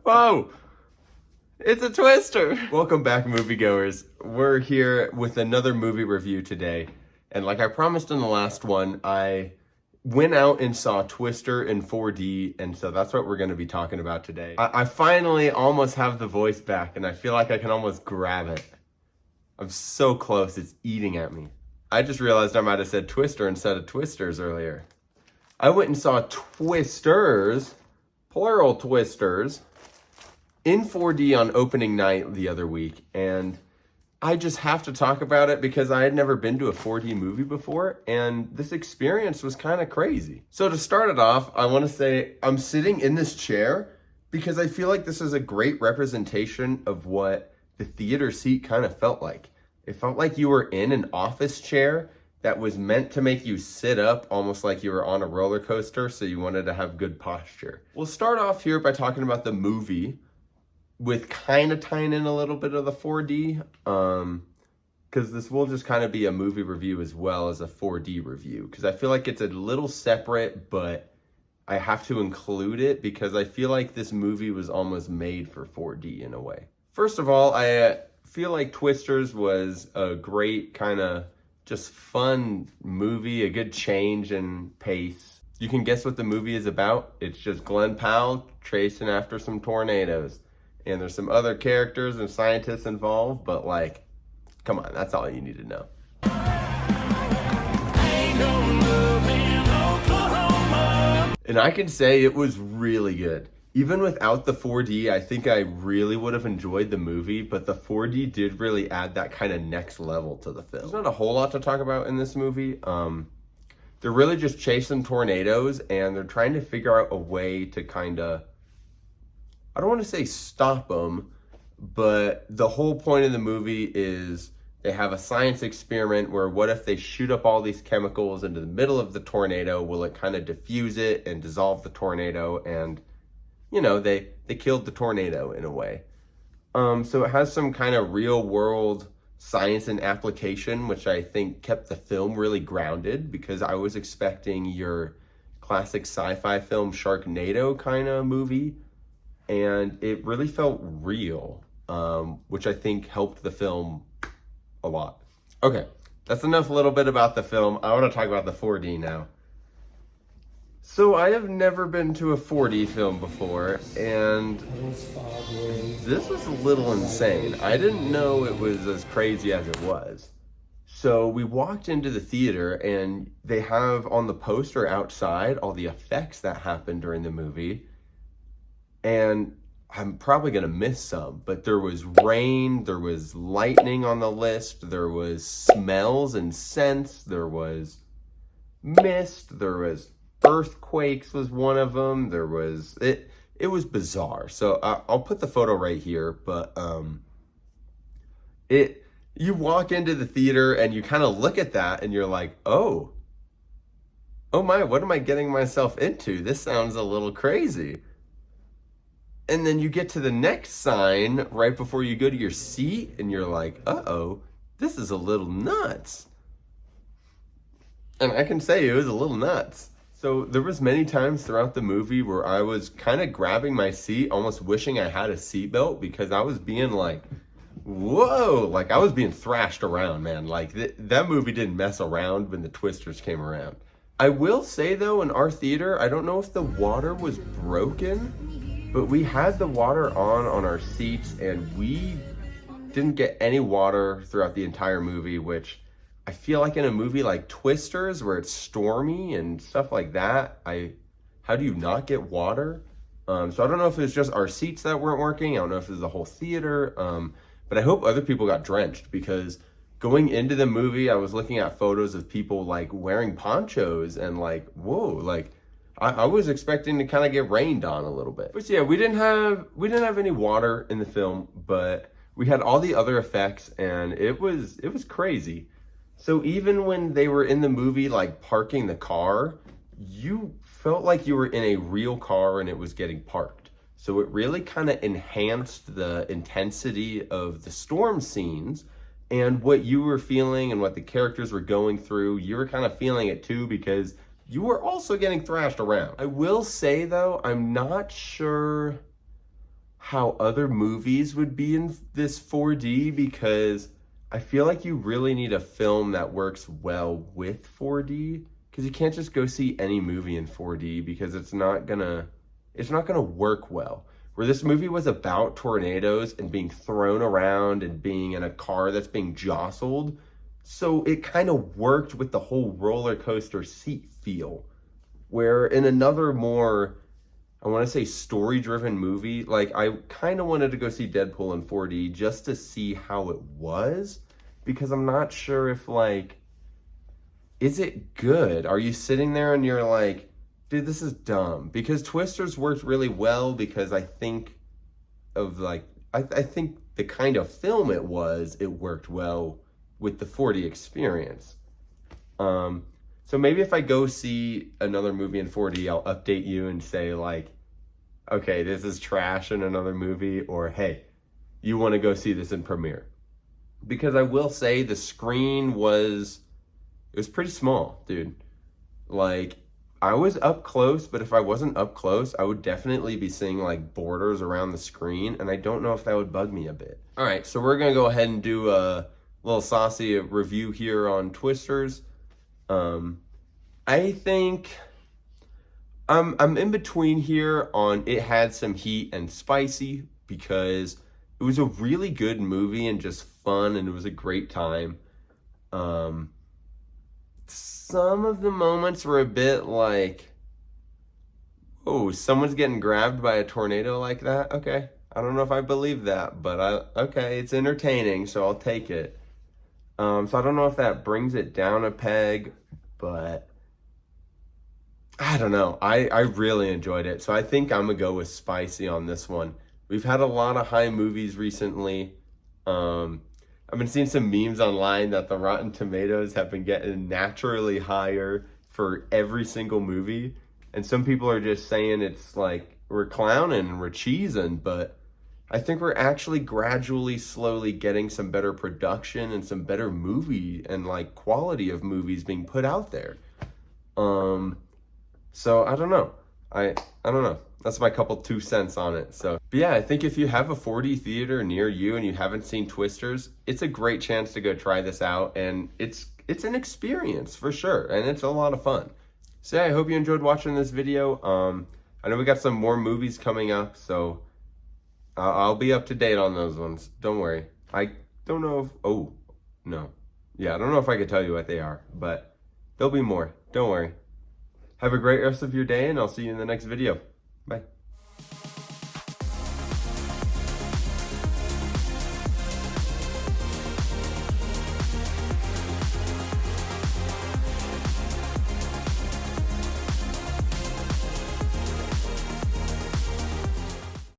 Whoa! It's a twister! Welcome back, moviegoers. We're here with another movie review today. And like I promised in the last one, I went out and saw Twister in 4D, and so that's what we're going to be talking about today. I finally almost have the voice back, and I feel like I can almost grab it. I'm so close, it's eating at me. I just realized I might have said Twister instead of Twisters earlier. I went and saw Twisters, plural Twisters, in 4D on opening night the other week, and I just have to talk about it because I had never been to a 4D movie before, and this experience was kind of crazy. So to start it off, I want to say I'm sitting in this chair because I feel like this is a great representation of what the theater seat kind of felt like. It felt like you were in an office chair that was meant to make you sit up almost like you were on a roller coaster, so you wanted to have good posture. We'll start off here by talking about the movie, with kind of tying in a little bit of the 4D, because this will just kind of be a movie review as well as a 4D review, because I feel like it's a little separate, but I have to include it because I feel like this movie was almost made for 4D in a way. First of all, I feel like Twisters was a great kind of just fun movie, a good change in pace. You can guess what the movie is about. It's just Glen Powell chasing after some tornadoes. And there's some other characters and scientists involved, but like, come on, that's all you need to know. And I can say it was really good. Even without the 4D, I think I really would have enjoyed the movie, but the 4D did really add that kind of next level to the film. There's not a whole lot to talk about in this movie. They're really just chasing tornadoes, and they're trying to figure out a way to kind of, I don't want to say stop them, but the whole point of the movie is they have a science experiment where what if they shoot up all these chemicals into the middle of the tornado? Will it kind of diffuse it and dissolve the tornado? And, you know, they killed the tornado in a way. So it has some kind of real world science and application, which I think kept the film really grounded, because I was expecting your classic sci-fi film Sharknado kind of movie. And it really felt real, which I think helped the film a lot. Okay, that's enough a little bit about the film. I want to talk about the 4D now. So I have never been to a 4D film before, and this was a little insane. I didn't know it was as crazy as it was. So we walked into the theater, and they have on the poster outside all the effects that happened during the movie. And I'm probably going to miss some, but there was rain, there was lightning on the list, there was smells and scents, there was mist, there was earthquakes was one of them, there was, it was bizarre. So I'll put the photo right here, but you walk into the theater and you kind of look at that and you're like, oh my, what am I getting myself into? This sounds a little crazy. And then you get to the next sign right before you go to your seat and you're like, uh-oh, this is a little nuts. And I can say it was a little nuts. So there was many times throughout the movie where I was kind of grabbing my seat, almost wishing I had a seatbelt, because I was being like, whoa, like I was being thrashed around, man. Like that movie didn't mess around when the Twisters came around. I will say though, in our theater, I don't know if the water was broken, but we had the water on our seats, and we didn't get any water throughout the entire movie, which I feel like in a movie like Twisters, where it's stormy and stuff like that, how do you not get water? So I don't know if it's just our seats that weren't working. I don't know if it was the whole theater, but I hope other people got drenched, because going into the movie, I was looking at photos of people like wearing ponchos and like, whoa, like, I was expecting to kind of get rained on a little bit. But yeah, we didn't have any water in the film, but we had all the other effects, and it was crazy. So even when they were in the movie, like parking the car, you felt like you were in a real car and it was getting parked. So it really kind of enhanced the intensity of the storm scenes, and what you were feeling and what the characters were going through, you were kind of feeling it too, because you were also getting thrashed around. I will say though, I'm not sure how other movies would be in this 4D, because I feel like you really need a film that works well with 4D, because you can't just go see any movie in 4D because it's not gonna work well. Where this movie was about tornadoes and being thrown around and being in a car that's being jostled, so it kind of worked with the whole roller coaster seat feel. Where in another more, I want to say, story-driven movie, like I kind of wanted to go see Deadpool in 4D just to see how it was, because I'm not sure if, like, is it good? Are you sitting there and you're like, dude, this is dumb? Because Twisters worked really well, because I think of, like, I think the kind of film it was, it worked well with the 4D experience. So maybe if I go see another movie in 4D, I'll update you and say, like, okay, this is trash in another movie, or hey, you want to go see this in premiere. Because I will say the screen was pretty small, dude. Like, I was up close, but if I wasn't up close, I would definitely be seeing like borders around the screen, and I don't know if that would bug me a bit. All right, so we're gonna go ahead and do a little saucy review here on Twisters. I think I'm in between here on it had some heat and spicy, because it was a really good movie and just fun, and it was a great time. Some of the moments were a bit like, oh, someone's getting grabbed by a tornado like that? Okay, I don't know if I believe that, but okay, it's entertaining, so I'll take it. So I don't know if that brings it down a peg, but I don't know. I really enjoyed it. So I think I'm gonna go with spicy on this one. We've had a lot of high movies recently. I've been seeing some memes online that the Rotten Tomatoes have been getting naturally higher for every single movie. And some people are just saying it's like we're clowning and we're cheesing, but I think we're actually gradually, slowly getting some better production and some better movie and like quality of movies being put out there. So I don't know. I don't know. That's my couple 2 cents on it. So, but yeah, I think if you have a 4D theater near you and you haven't seen Twisters, it's a great chance to go try this out, and it's an experience for sure, and it's a lot of fun. So yeah, I hope you enjoyed watching this video. I know we got some more movies coming up, so I'll be up to date on those ones. Don't worry. I don't know if, oh, no. Yeah, I don't know if I could tell you what they are, but there'll be more. Don't worry. Have a great rest of your day, and I'll see you in the next video. Bye.